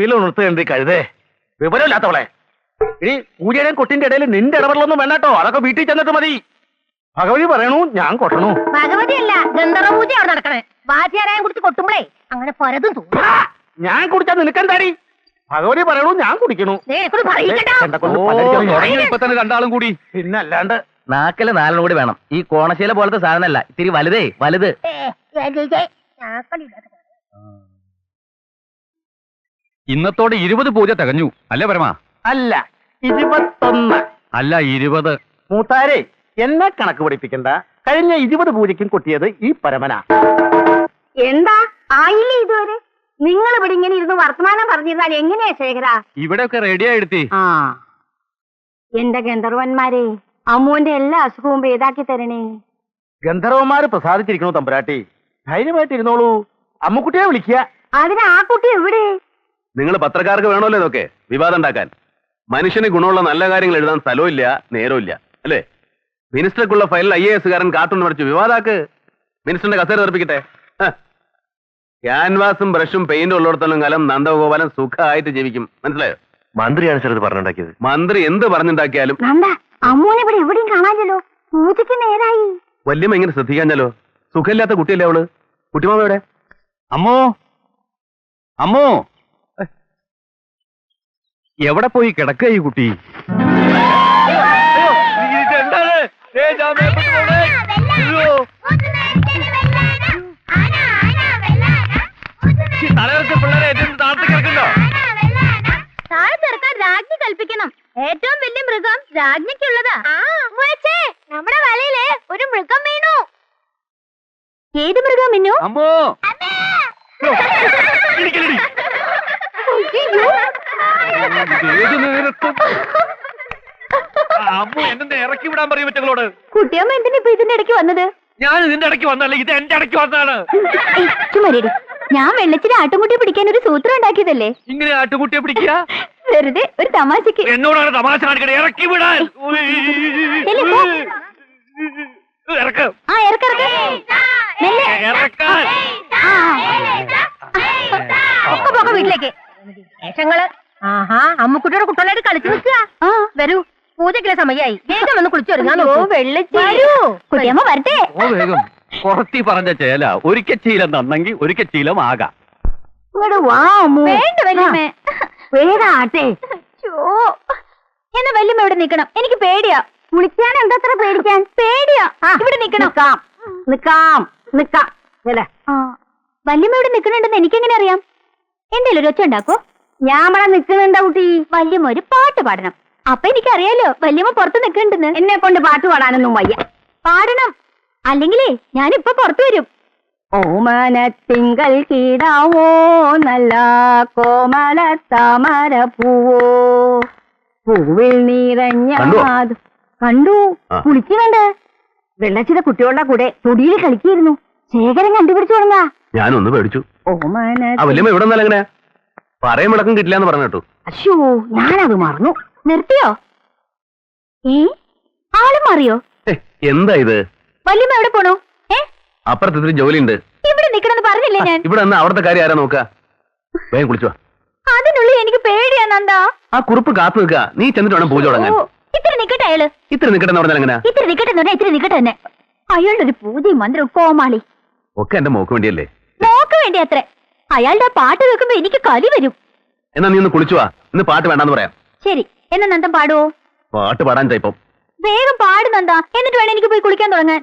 കുയിൽ ഉണർത്തുകയുണ്ട് കഴുതേ. വിവരമില്ലാത്തവളെ. ഇനി പൂജയുടെയും കൊട്ടിന്റെ ഇടയിൽ നിന്റെ ഇടപെടലൊന്നും വേണ്ടട്ടോ. അതൊക്കെ വീട്ടിൽ ചെന്നിട്ട് മതി. ഭഗവതി പറയണു, ഞാൻ കൊട്ടണു. ഭഗവതി അല്ല, ഗന്ധർവ പൂജ അവിടെ നടക്കണേ. വാദ്യാരായം കുടിച്ച് കൊട്ടുമ്പളേ അങ്ങനെ പലതും തോന്നും. ഞാൻ കുടിച്ചാൽ നിനക്കെന്താടി? ഭഗവതി പറയണു, ഞാൻ കുടിക്കണു. ഇപ്പൊ തന്നെ രണ്ടാളും കൂടി. പിന്നല്ലാണ്ട് നാക്കല് നാലെണ്ണം കൂടി വേണം. ഈ കോണശീല പോലത്തെ സാധനമല്ല, ഇത്തിരി വലുതേ വലുത്. ഇന്നത്തോടെ 20 പൂജ തികഞ്ഞു അല്ലേ പരമ? അല്ല, 21. അല്ല 20. മൂത്താരെ, എന്നെ കണക്ക് പഠിപ്പിക്കണ്ട. കഴിഞ്ഞ 20 പൂജയ്ക്കും കൊട്ടിയത് ഈ പരമന. എന്താ ആയില്ലേ ഇതുവരെ? നിങ്ങൾ ഇവിടെ ഇങ്ങനെ ഇരുന്ന് വർത്തമാനം പറഞ്ഞിരുന്നാൽ എങ്ങനെയാ ശേഖര? ഇവിടെയൊക്കെ റെഡിയായി എടുത്തി. ആ, എന്റെ ഗന്ധർവന്മാരെ, അമ്മുവിന്റെ എല്ലാ അസുഖവും ഭേദാക്കി തരണേ. ഗന്ധർവന്മാര് പ്രസാദിച്ചിരിക്കണു തമ്പുരാട്ടി. ധൈര്യമായിട്ട് ഇരുന്നോളൂ. അമ്മുക്കുട്ടിയെ വിളിക്കുക. അതിന് ആ കുട്ടി എവിടെ? നിങ്ങൾ പത്രക്കാർക്ക് വേണമല്ലോ ഇതൊക്കെ വിവാദം ഉണ്ടാക്കാൻ. മനുഷ്യന് ഗുണമുള്ള നല്ല കാര്യങ്ങൾ എഴുതാൻ സ്ഥലവും നേരവും അല്ലേ? മിനിസ്റ്റർക്കുള്ള ഫയലിൽ IAS കാരൻ കാർട്ടൂൺ വരച്ച് വിവാദാക്ക്. മിനിസ്റ്ററിന്റെ കസേര തെറിപ്പിക്കട്ടെ. ക്യാൻവാസും ബ്രഷും പെയിന്റും ഉള്ളിടത്തോളം കാലം നന്ദഗോപാലൻ സുഖമായിട്ട് ജീവിക്കും. മനസ്സിലായോ? മന്ത്രിയാണ് സാർ ഇത് പറഞ്ഞുണ്ടാക്കിയത്. മന്ത്രി എന്ത് പറഞ്ഞുണ്ടാക്കിയാലും അമ്മൂനെ ഇവിടെ എവിടെയും കാണാനല്ലോ. പൂജയ്ക്ക് നേരായി. വല്യമ്മ ഇങ്ങനെ ശ്രദ്ധിക്കാഞ്ഞാലോ? സുഖമില്ലാത്ത കുട്ടിയല്ലേ അവള്? കുട്ടിമാമ എവിടെ? അമ്മോ അമ്മോ, എവിടെ പോയി കിടക്കുക ഈ കുട്ടി? താഴെ ചെറുക്കാൻ രാജ്ഞി കൽപ്പിക്കണം. ഏറ്റവും വലിയ മൃഗം രാജ്ഞിക്കുള്ളതാ. നമ്മുടെ വലയില് ഒരു മൃഗം വീണു. ഏത് മൃഗം മിന്നു? അമ്മോ, ഏത് നേരത്തും അമ്മോ എന്നെ ഇറക്കി വിടാൻ പറയും മറ്റങ്ങളോട്. കുട്ടിയമ്മ എന്തിനാ ഇപ്പൊ ഇതിന്റെ ഇടയ്ക്ക് വന്നത്? ഞാൻ ഇതിന്റെ ഇടയ്ക്ക് വന്നല്ല, ഇത് എന്റെ ഇടയ്ക്ക് വന്നതാണ്. ഞാൻ വെള്ളച്ചിന് ആട്ടുംകുട്ടിയെ പിടിക്കാൻ ഒരു സൂത്രം ഉണ്ടാക്കിയതല്ലേ. ഇങ്ങനെ ആട്ടുകുട്ടിയെ പിടിക്കുക? വെറുതെ ഒരു തമാശക്ക്. എന്നോടാണ് തമാശ കാണിക്കണേ. ഇറക്കി വിടാൻ. വീട്ടിലേക്ക് വേഷങ്ങള്. ആഹാ, അമ്മുക്കുട്ടിയുടെ കുട്ടനായിട്ട് കളിച്ചു നിൽക്കുക. വരൂ, പൂജയ്ക്കുള്ള സമയമായി. വേഗം വന്ന് കുളിച്ചു വരുന്ന കുട്ടിയമ്മ വരട്ടെ. ഓ വേഗം. പുറത്തി പറഞ്ഞ ചേല ഒരിക്കൽ ശീലം തന്നെങ്കിൽ ഒരിക്കൽ ശീലം ആകാം. വേഗാട്ടെ. എന്നാ വല്യമ്മ ഇവിടെ നിക്കണം. എനിക്ക് പേടിയാ. കുളിക്കാൻ എന്താ പേടിക്കാൻ? പേടിയാ. ഇവിടെ നിക്കണം. നിക്കാം. വല്യമ്മ ഇവിടെ നിക്കണുണ്ടെന്ന് എനിക്കെങ്ങനെ അറിയാം? എന്തേലും ഒരു ഒച്ച ഉണ്ടാക്കോ? ഞാൻ ഇവിടെ നിക്കണുണ്ടാ കുട്ടി. വല്യമ്മ ഒരു പാട്ട് പാടണം. അപ്പൊ എനിക്കറിയാലോ വല്യമ്മ പുറത്ത് നിക്കണ്ടെന്ന്. എന്നെ കൊണ്ട് പാട്ട് പാടാനൊന്നും വയ്യ. പാടണം, അല്ലെങ്കിലേ ഞാനിപ്പൊ പുറത്തു വരും. ഓമനത്തിങ്കൾ കീടാവോ നല്ല കോമല താമര പൂവോ പൂവിൽ നിറഞ്ഞ. കണ്ടു, കുളിക്കുന്നുണ്ട്. വെള്ളച്ചിയുടെ കുട്ടികളുടെ കൂടെ തൊടിയിൽ കളിക്കായിരുന്നു. ശേഖരൻ കണ്ടുപിടിച്ചു തുടങ്ങാ. ഞാനൊന്ന് പേടിച്ചു. ഓമന ഇവിടെ എങ്ങനെ പറയും വിളക്കം കിട്ടില്ല എന്ന് പറഞ്ഞു കേട്ടു. അശ്ശോ, ഞാനത് മറന്നു. നിർത്തിയോ? ആള് മാറിയോ? എന്താ ഇത്? വല്യമ്മ എവിടെ പോണു? അപ്പുറത്ത് ഇത്തിരി ജോലിയുണ്ട്. ഇവിടെ നിക്കണെന്ന് പറഞ്ഞില്ലേ ഞാൻ? ഇവിടെ അവിടുത്തെ കാര്യം ആരാ നോക്കുക? വേഗം കുളിച്ചു. അതിനുള്ളിൽ എനിക്ക് പേടിയാ നന്ദാ. ആ കുറിപ്പ് കാത്തു നിൽക്കുക. നീ ചെന്നിട്ട് വേണം പൂജ തുടങ്ങാൻ. ഇത്തിരി നിക്കട്ടെ അയാള്. ഇത്തിരി നിക്കട്ടെ എന്ന് പറഞ്ഞാൽ എങ്ങനെ? ഇത്തിരി നിക്കട്ടെ എന്ന് പറഞ്ഞാൽ ഇത്തിരി നിക്കട്ടെ തന്നെ. അയാളുടെ ഒരു പൂജയും മന്ത്രവും കോമാളി ഒക്കെ എന്റെ മോക്ക് വേണ്ടിയല്ലേ? മോക്ക് വേണ്ടി അത്രേ. അയാളുടെ പാട്ട് കേൾക്കുമ്പോ എനിക്ക് കലി വരും. എന്നാ നീ ഒന്ന് കുളിച്ചു വാ. ഇന്ന് പാട്ട് വേണ്ടാന്ന് പറയാം. ശരി, എന്നാ നന്ദൻ പാടുവോ? പാട്ട് പാടാൻ ഇപ്പം വേഗം പാട് നന്ദാ. എന്നിട്ട് വേണം എനിക്ക് പോയി കുളിക്കാൻ തുടങ്ങാൻ.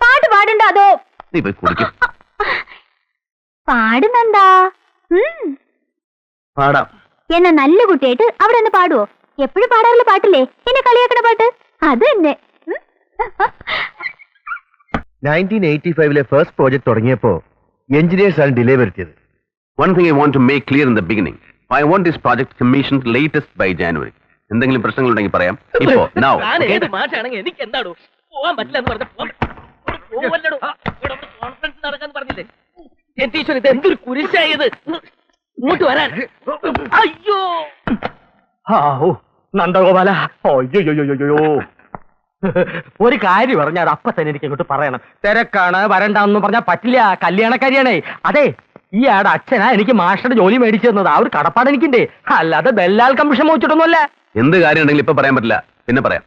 പാട്ട് പാടണ്ട അതോ? നീ പോയി കുളിക്കും. പാടുന്നന്താ? പാടാം. എന്നാ നല്ല കുട്ടിയായിട്ട് അവിടെ ഒന്ന് പാടുവോ? എപ്പോഴും പാടാറുള്ള പാട്ടില്ലേ, എന്നെ കളിയാക്കണ പാട്ട്? അത് തന്നെ. 1985 ഫസ്റ്റ് പ്രോജക്ട് തുടങ്ങിയപ്പോ എഞ്ചിനീയേഴ്സ് ആണ് ഡിലേ വരുത്തിയത്. One thing I want to make clear in the beginning. I want this project commissioned latest by January. എന്തെങ്കിലും പ്രശ്നങ്ങൾ ഉണ്ടെങ്കിൽ പറയാം. ഇപ്പോ now. ഏത് മാഷാണെങ്കിൽ എനിക്ക് എന്താടോ പോവാൻ പറ്റില്ല എന്ന് പറഞ്ഞ കോൺഫറൻസ് നടക്കാന്ന് പറഞ്ഞില്ലേ? എന്തീശ്വര, ഇത് എന്തൊരു കുരിശായത്. ഇങ്ങോട്ട് വരാൻ. അയ്യോ നന്ദഗോപാല, അയ്യോ ഒരു കാര്യം പറഞ്ഞാൽ അത് അപ്പൊ തന്നെ എനിക്ക് ഇങ്ങോട്ട് പറയണം. തിരക്കാണ്, വരണ്ടെന്ന് പറഞ്ഞാൽ പറ്റില്ല. കല്യാണക്കാരിയാണേ. അതെ, ഈ ആടെ അച്ഛനാ എനിക്ക് മാസ്റ്ററുടെ ജോലി മേടിച്ചു തന്നത്. ആ ഒരു കടപ്പാട് എനിക്കുണ്ട്. അല്ലാതെ ദല്ലാൽ കമ്മീഷൻ മോച്ചിട്ടൊന്നുമല്ല. എന്ത് കാര്യം ഉണ്ടെങ്കിലും ഇപ്പൊ പറയാൻ പറ്റില്ല, പിന്നെ പറയാം.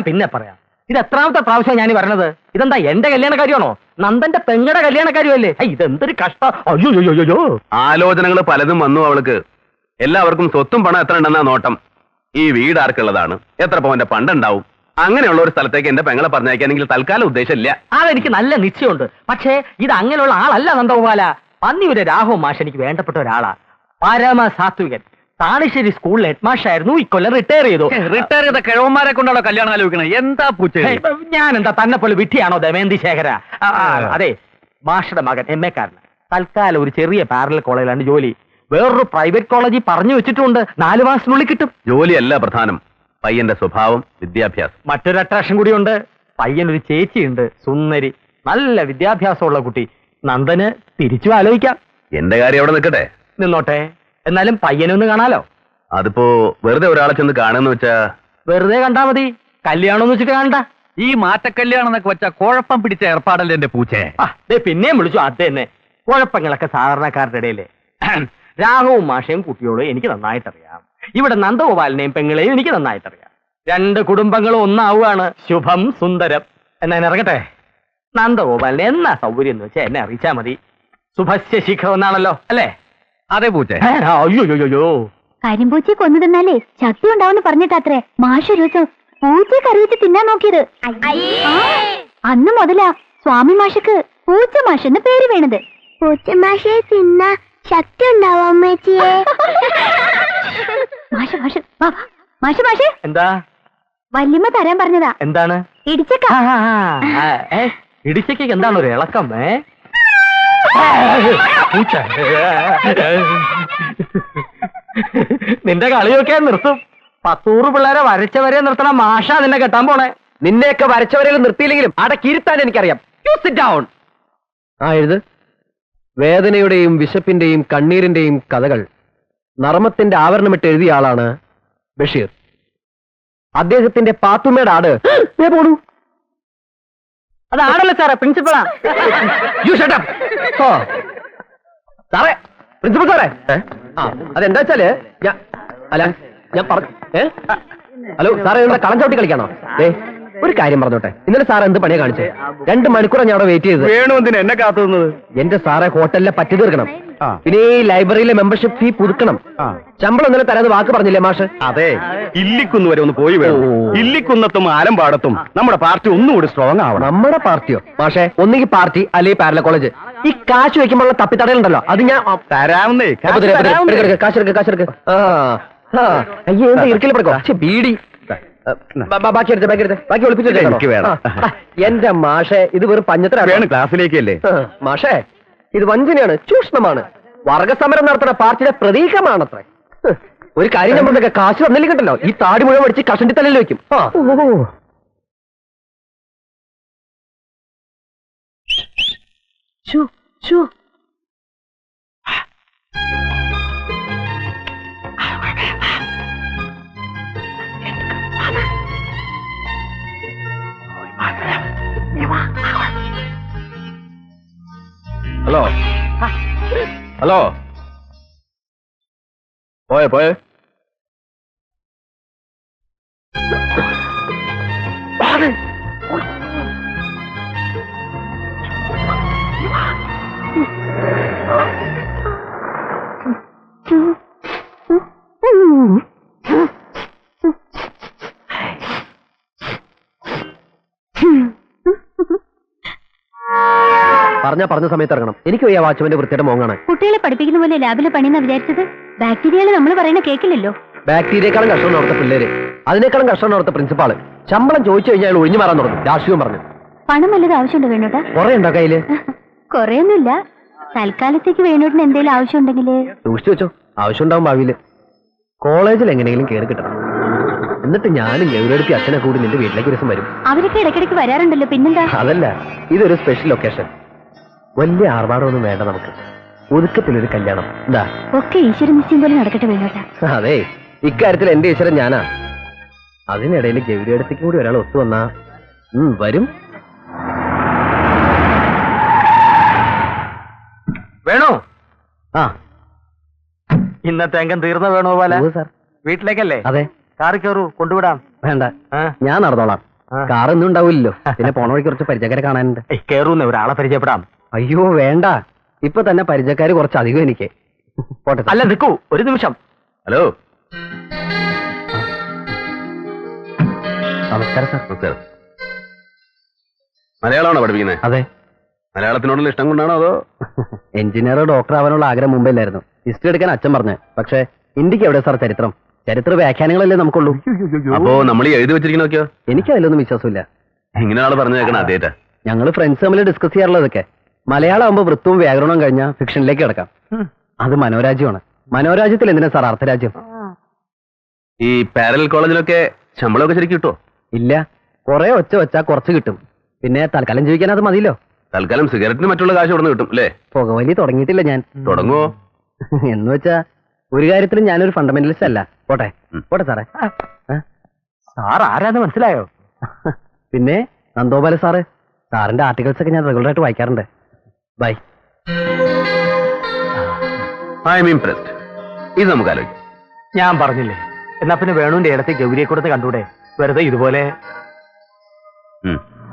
പിന്നെ പറയാം. ഇത് എത്രാമത്തെ പ്രാവശ്യം ഞാൻ പറഞ്ഞത്? ഇതെന്താ എന്റെ കല്യാണ കാര്യമാണോ? നന്ദന്റെ പെങ്ങടെ കല്യാണ കാര്യമല്ലേ? ഇതെന്തൊരു കഷ്ടം. അയ്യോ. ആലോചനകൾ പലതും വന്നു അവൾക്ക്. എല്ലാവർക്കും സ്വത്തും പണം എത്ര ഉണ്ടെന്നാ നോട്ടം. ഈ വീട് ആർക്കുള്ളതാണ്, എത്ര പവന്റെ പണ്ടുണ്ടാവും, അങ്ങനെയുള്ള ഒരു സ്ഥലത്തേക്ക് എന്റെ പെങ്ങളെ പറഞ്ഞയക്കാനെങ്കിൽ തൽക്കാലം ഉദ്ദേശമില്ല. അതെനിക്ക് നല്ല നിശ്ചയമുണ്ട്. പക്ഷേ ഇത് അങ്ങനെയുള്ള ആളല്ല നന്ദഗോപാല. പന്നിയുടെ രാഘവ മാഷ് എനിക്ക് വേണ്ടപ്പെട്ട ഒരാളാ. പരമസാത്വികൻ. താണിശ്ശേരി സ്കൂളിൽ ഹെഡ്മാഷായിരുന്നു. ഇക്കൊല്ലം റിട്ടയർ ചെയ്തു. റിട്ടയർ ചെയ്ത കിഴവന്മാരെ കൊണ്ടാണോ കല്യാണം ആലോചിക്കണത്? എന്താ പൂച്ച? ഞാൻ എന്താ തന്നെ പോലെ വിട്ടിയാണോ ദമയന്തി ശേഖര? അതെ, മാഷയുടെ മകൻ MA കാരന്. തൽക്കാലം ഒരു ചെറിയ പാരലൽ കോളേജിലാണ് ജോലി. വേറൊരു പ്രൈവറ്റ് കോളേജിൽ പറഞ്ഞു വെച്ചിട്ടുണ്ട്. 4 മാസത്തിനുള്ളിൽ കിട്ടും. ജോലിയല്ല പ്രധാനം, പയ്യന്റെ സ്വഭാവം, വിദ്യാഭ്യാസം. മറ്റൊരു അട്രാക്ഷൻ കൂടിയുണ്ട്. പയ്യനൊരു ചേച്ചിയുണ്ട്, സുന്ദരി, നല്ല വിദ്യാഭ്യാസമുള്ള കുട്ടി. നന്ദന് തിരിച്ചു ആലോചിക്കാം. എന്റെ കാര്യം അവിടെ നിൽക്കട്ടെ. നിന്നോട്ടെ, എന്നാലും പയ്യനൊന്ന് കാണാലോ. അതിപ്പോ വെറുതെ ഒരാളെ ചെന്ന് കാണുന്ന വെച്ചാ വെറുതെ കണ്ടാ മതി, കല്യാണം വെച്ചിട്ട് കാണണ്ട. ഈ മാറ്റക്കല്യാണം എന്നൊക്കെ വെച്ചാ കുഴപ്പം പിടിച്ച ഏർപ്പാടല്ലേ എന്റെ പൂച്ചേ? പിന്നെയും വിളിച്ചു അത് തന്നെ. കുഴപ്പങ്ങളൊക്കെ സാധാരണക്കാരുടെ ഇടയിലെ. രാഘവും മാഷയും കുട്ടിയോടും എനിക്ക് നന്നായിട്ടറിയാം. ഇവിടെ നന്ദഗോപാലിനെയും പെങ്ങളെയും എനിക്ക് നന്നായിട്ടറിയാം. 2 കുടുംബങ്ങളും ഒന്നാവുകയാണ്. ശുഭം സുന്ദരം. എന്നാ ഇറങ്ങട്ടെ. നന്ദഗോപാലിനെ എന്നാ സൗകര്യം എന്ന് വെച്ചാൽ എന്നെ അറിയിച്ചാ മതി. ശുഭസ്യ ശീഘ്രം എന്നാണല്ലോ, അല്ലേ? അതെ പൂച്ചേ. അയ്യോ. കരിമ്പൂച്ചയെ കൊന്നു തിന്നാലേ ശക്തി ഉണ്ടാവുമെന്ന് പറഞ്ഞിട്ടത്രേ മാഷ് ഒരു ദിവസം പൂച്ചയെ കറിയിച്ച് തിന്നാൻ നോക്കിയത്. അന്ന് മുതലാ സ്വാമി മാഷക്ക് പൂച്ച മാഷ് എന്ന് പേര് വീണത്. പൂച്ച മാഷയെ തിന്നാ ശക്തി ഉണ്ടാവും അമ്മേച്ചിയെ. മാഷ് എന്താ വല്യമ്മ തരാൻ പറഞ്ഞതാ. എന്താണ്? ഇടിച്ചക്ക. ഇടിച്ചയ്ക്ക് എന്താണ് ഒരു ഇളക്കം? നിന്റെ കളിയൊക്കെ നിർത്തും. 10 പിള്ളേരെ വരച്ചവരെ നിർത്തണം. മാഷ നിന്നെ കെട്ടാൻ പോണേ. നിന്നെയൊക്കെ വരച്ചവരെയും നിർത്തിയില്ലെങ്കിലും അടക്കിയിരുത്താൻ എനിക്കറിയാം. എഴുത്. വേദനയുടെയും വിശപ്പിന്റെയും കണ്ണീരിന്റെയും കഥകൾ നർമ്മത്തിന്റെ ആവരണമിട്ട് എഴുതിയ ആളാണ് ബഷീർ. അദ്ദേഹത്തിന്റെ പാത്തുമ്മയുടെ ആട് പോണു. അത് ആടല്ലേ സാറേ, പ്രിൻസിപ്പളാ. സാറേ, പ്രിൻസിപ്പൽ സാറേ. അതെന്താ വെച്ചാല് ഞാൻ പറഞ്ഞു. ഹലോ സാറേ, എന്താ കളം ചവിട്ടി കളിക്കാണോ? ഒരു കാര്യം പറഞ്ഞോട്ടെ, ഇന്നലെ സാർ എന്ത് പണിയാ കാണിച്ചേ? 2 മണിക്കൂറാണ് ഞാൻ അവിടെ വെയിറ്റ് ചെയ്തത്. വേണു എന്തിനാ എന്നെ കാത്തുന്നത്? എന്റെ സാറെ, ഹോട്ടലിലെ പറ്റി തീർക്കണം. പിന്നെ ഈ ലൈബ്രറിയിലെ മെമ്പർഷിപ്പ് ഫീ പുതുക്കണം. ശമ്പളം ഇന്നലെ തരാന്ന് വാക്ക് പറഞ്ഞില്ലേ മാഷ്? അതെ, ഇല്ലിക്കുന്ന് വരെ ഒന്ന് പോയി വേണം. ഇല്ലിക്കുന്നത്തും ആലമ്പാടത്തും നമ്മുടെ പാർട്ടി ഒന്നുകൂടി സ്ട്രോങ് ആവണം. നമ്മുടെ പാർട്ടിയോ? മാഷെ, ഒന്നുകിൽ പാർട്ടി അല്ലെങ്കിൽ പാരല കോളേജ്. ഈ കാശ് വെക്കുമ്പോഴുള്ള തപ്പിത്തടയുണ്ടല്ലോ, അത് ഞാൻ തരാവുന്നേ. കാശെടുക്ക്. അയ്യോ, എന്താ ഇരിക്കൽ പറക്കോ ബീഡി. ബാക്കി ഒളിപ്പിച്ചു. എനിക്ക് വേണം. എന്റെ മാഷെ, ഇത് വെറും പഞ്ഞത്തരാണ്. ക്ലാസ്സിലേക്കല്ലേ മാഷെ, ഇത് വഞ്ചനയാണ്, ചൂഷണമാണ്. വർഗസമരം നടത്തുന്ന പാർട്ടിയുടെ പ്രതീകമാണത്രേ. ഒരു കാര്യം നമ്മളൊക്കെ കാശ് തന്നില്ലെങ്കിൽ കിട്ടല്ലോ, ഈ താടി മുഴുവൻ അടിച്ച് കഷണ്ടി തലയിൽ വെക്കും. ഹലോ ഹലോ, പോയെ പറഞ്ഞ സമയത്ത് ഇറങ്ങണം. എനിക്ക് വയ്യ വാച്ച്മാന്റെ വൃത്തിയുടെ മോങ്ങാണ്. കുട്ടികളെ പഠിപ്പിക്കുന്ന പോലെ ലാബിലെ പണിയെന്നാ വിചാരിച്ചത്. ബാക്ടീരിയകൾ നമ്മൾ പറയുന്ന കേക്കില്ലല്ലോ. ബാക്ടീരിയക്കാളും കഷ്ടമാണ് അവിടുത്തെ പിള്ളേര്, അതിനേക്കാളും കഷ്ടമാണ് അവിടുത്തെ പ്രിൻസിപ്പാള്. ശമ്പളം ചോദിച്ചു കഴിഞ്ഞാൽ അയാൾ ഒഴിഞ്ഞു മാറാൻ തുടങ്ങും. രാഷ്ട്രീയം പറഞ്ഞു. പണം വല്ലതും ആവശ്യമുണ്ടോ വേണോട്ടാ? കുറെ ഉണ്ടോ കയ്യില്? കൊറേയൊന്നുമില്ല. തൽക്കാലത്തേക്ക് വേണോട്ടിന് എന്തെങ്കിലും ആവശ്യമുണ്ടെങ്കിൽ സൂക്ഷിച്ചു വെച്ചോ, ആവശ്യം ഉണ്ടാവും ഭാവിയില്. കോളേജിൽ എങ്ങനെയെങ്കിലും കയറി കിട്ടണം. എന്നിട്ട് ഞാനും ഗൗരവടുത്തി അച്ഛനെ കൂടി നിന്റെ വീട്ടിലേക്ക് ഒരു ദിവസം വരും. അവരൊക്കെ ഇടയ്ക്കിടയ്ക്ക് വരാറുണ്ടല്ലോ, പിന്നെന്താ? അതല്ല, ഇതൊരു സ്പെഷ്യൽ ഒക്കേഷൻ. വലിയ ആർഭാടമൊന്നും വേണ്ട നമുക്ക്. ഒതുക്കത്തിലൊരു കല്യാണം. എന്താ? ഒക്കെ ഈശ്വര നിശ്ചയം പോലെ നടക്കട്ടെ വേണോട്ടാ. അതെ, ഇക്കാര്യത്തിൽ എന്റെ ഈശ്വരൻ ഞാനാ. അതിനിടയിൽ ഗൗരിയടത്തേക്ക് കൂടി ഒരാൾ ഒത്തു വന്നാ വരും. വേണോ ആ ഇന്നത്തെ അംഗം തീർന്ന വേണോപാല ഉവ്വ് സാർ. വീട്ടിലേക്കല്ലേ അതെ. കാറി കയറൂ കൊണ്ടുവിടാം. വേണ്ട, ആ. ഞാൻ നടന്നോളാം. ആ. കാർ ഒന്നും ഉണ്ടാവില്ലല്ലോ. പിന്നെ പോണ വഴി കുറച്ച് പരിചയക്കാരെ കാണാനുണ്ട്. കയറൂന്ന് ഒരാളെ പരിചയപ്പെടാം. അയ്യോ വേണ്ട, ഇപ്പൊ തന്നെ പരിചയക്കാര് കുറച്ച് അധികം എനിക്ക്. പോട്ടെ സാർ. അല്ല നിൽക്കൂ ഒരു നിമിഷം. ഹലോ നമസ്കാരം സാർ. നമസ്കാരം. മലയാളമാണോ പഠിപ്പിക്കുന്നത്? അതെ. മലയാളത്തിനോടുള്ള ഇഷ്ടം കൊണ്ടാണോ അതോ? എഞ്ചിനീയർ ഡോക്ടർ ആവാനുള്ള ആഗ്രഹം മുമ്പില്ലായിരുന്നു. ഹിസ്റ്ററി എടുക്കാൻ അച്ഛൻ പറഞ്ഞു. പക്ഷേ ഇന്ത്യക്ക് എവിടെ സാർ ചരിത്രം? ചരിത്ര വ്യാഖ്യാനങ്ങളല്ലേ നമുക്കുള്ളൂ. അപ്പോ നമ്മൾ ഈ എഴുതി വെച്ചിരിക്കുന്നൊക്കെയോ? എനിക്ക് അതിലൊന്നും വിശ്വാസമില്ല. ഇങ്ങനെ ആള് പറഞ്ഞു കേൾക്കണം അതേറ്റാ. ഞങ്ങൾ ഫ്രണ്ട്സ് തമ്മിൽ ഡിസ്കസ് ചെയ്യാറുള്ളതൊക്കെ മലയാളം ആകുമ്പോൾ വൃത്തവും വ്യാകരണവും കഴിഞ്ഞാൽ ഫിക്ഷനിലേക്ക് കിടക്കാം. അത് മനോരാജ്യമാണ്. മനോരാജ്യത്തിൽ എന്തിനാ സാർ അർത്ഥരാജ്യം? ഈ പാരലൽ കോളേജിലൊക്കെ ശമ്പളമൊക്കെ ശരിക്കും കിട്ടുമോ? ഇല്ല, കുറെ ഒച്ച വെച്ചാൽ കുറച്ച് കിട്ടും. പിന്നെ തൽക്കാലം ജീവിക്കാൻ അത് മതിയല്ലോ. തൽക്കാലം സിഗരറ്റിന് മറ്റുള്ള കാശ് ഇവിടെ നിന്ന് കിട്ടും അല്ലേ? പുകവലി തുടങ്ങിയിട്ടില്ല ഞാൻ. തുടങ്ങുവോ? എന്ന് വെച്ചാ ഒരു കാര്യത്തിലും ഞാനൊരു ഫണ്ടമെന്റലിസ്റ്റ് അല്ല. പോട്ടെ പോട്ടെ സാറേ. സാർ ആരാന്ന് മനസ്സിലായോ? പിന്നെ നന്ദോപാല സാറ്. സാറിന്റെ ആർട്ടിക്കിൾസ് ഒക്കെ ഞാൻ റെഗുലർ ആയിട്ട് വായിക്കാറുണ്ട്. ബൈ. I M impressed. ഇത് നമുക്ക് ആലോചിക്കാം. ഞാൻ പറഞ്ഞില്ലേ, എന്നാ പിന്നെ വേണുവിന്റെ ഇടത്ത് ഗൗരിയെ കൊടുത്ത് കണ്ടൂടെ? വെറുതെ ഇതുപോലെ. ഉം.